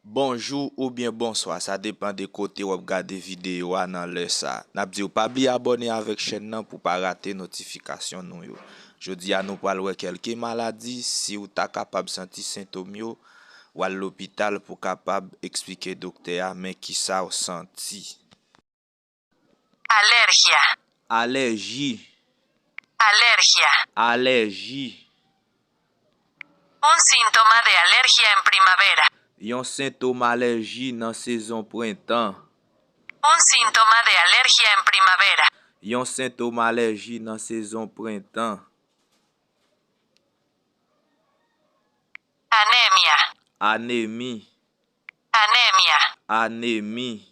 Bonjour ou bien bonsoir, ça dépend de côté ou regarder vidéo dans le ça. N'a dit ou pas oublier abonner avec chaîne nan pour pas rater notification nou yo. Jodi a nous parler quelques maladies si ou ta capable sentir symptômes yo ou à l'hôpital pour capable expliquer docteur mais qui ça ou senti. Alergia. Allergie, Alergia. allergie. Un síntoma de alergia en primavera. Yon symptôme allergie dans saison printemps. Un síntoma de alergia en primavera. Yon symptôme allergie dans saison printemps. Anemia. Anémie, Anemia. anémie.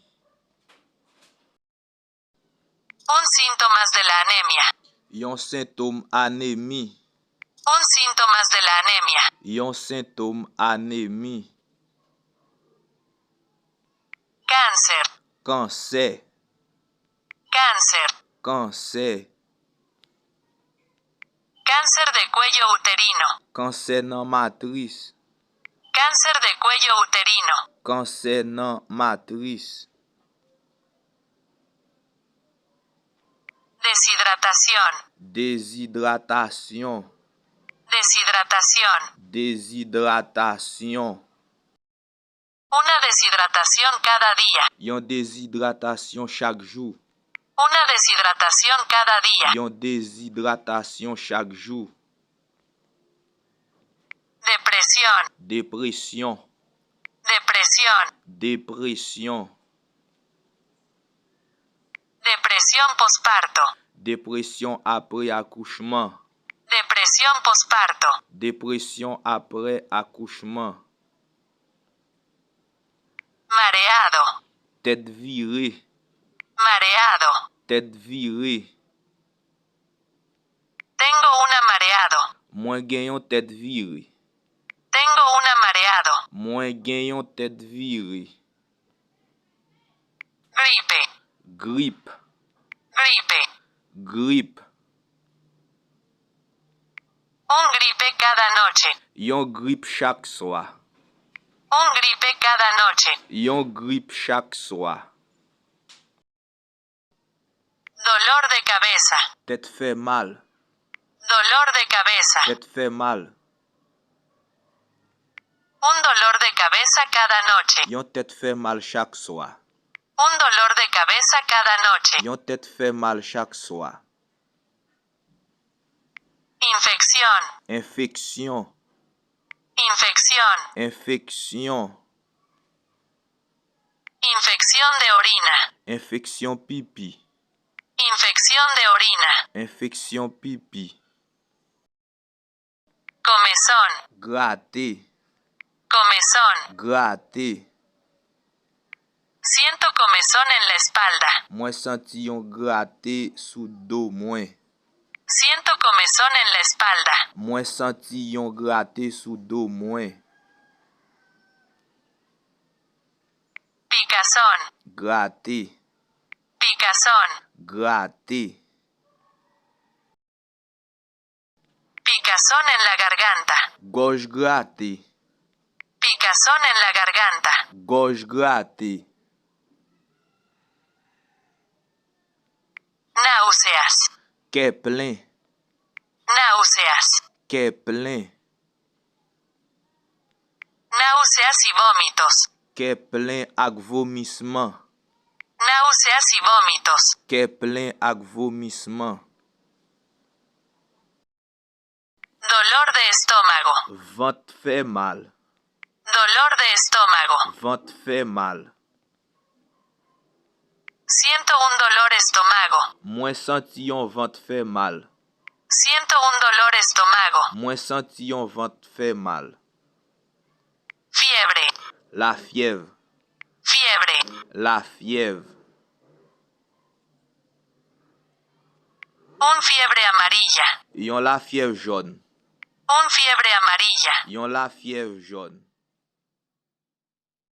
Un síntomas de la anemia. Yon symptôme anémie. Un síntomas de la anemia. Yon symptôme anémie. Cáncer. Cancer, Cáncer. cancer. Cáncer de cuello uterino. Cancer nan matrice. Cáncer de cuello uterino. Cancer nan matrice. Deshidratación. Déshydratation, Deshidratación. déshydratation. Una deshidratación cada día. Yon déshydratation chaque jour. Una deshidratación cada día. Yon déshydratation chaque jour. Depresión. Dépression, Depresión. dépression. Depresión posparto. Dépression après accouchement. Depresión posparto. Dépression après accouchement. Mareado. Tête virée, Mareado. tête virée. Tengo una mareado. Moi gen yon tête virée. Tengo una mareado. Moi gen yon tête virée. Gripe. Grippe, Gripe. grippe. Un gripe cada noche. Yon grippe chaque soir. Un gripe cada noche. Yon grippe chaque soir. Dolor de cabeza. Tête fait mal, Dolor de cabeza. tête fait mal. Un dolor de cabeza cada noche. Yon tête fait mal chaque soir. Un dolor de cabeza cada noche. Yon tête fait mal chaque soir. Infección. Infection, Infección. infection. Infección de orina. Infection pipi, Infección de orina. infection pipi. Comezón. Gratter, Comezón. gratter. Siento comezón en la espalda. Moi senti yon gratter sous dos moi. Siento comezón en la espalda. Moi senti yon gratter sous dos moi. Picazón. Gratter, Picazón. gratter. Picazón en la garganta. Gorge gratter, Picazón en la garganta. gorge gratter. Náuseas. Cœur plein, Náuseas. cœur plein. Náuseas y vómitos. Cœur plein ak vomissement. Náuseas y vómitos. Cœur plein ak vomissement. Dolor de estómago. Ventre fait mal, Dolor de estómago. ventre fait mal. Siento un dolor estómago. Moi senti yon ventre fait mal. Siento un dolor estómago. Moi senti yon ventre fait mal. Fiebre. La fièvre, Fiebre. la fièvre. Un fiebre amarilla. Yon la fièvre jaune, Un fiebre amarilla. yon la fièvre jaune.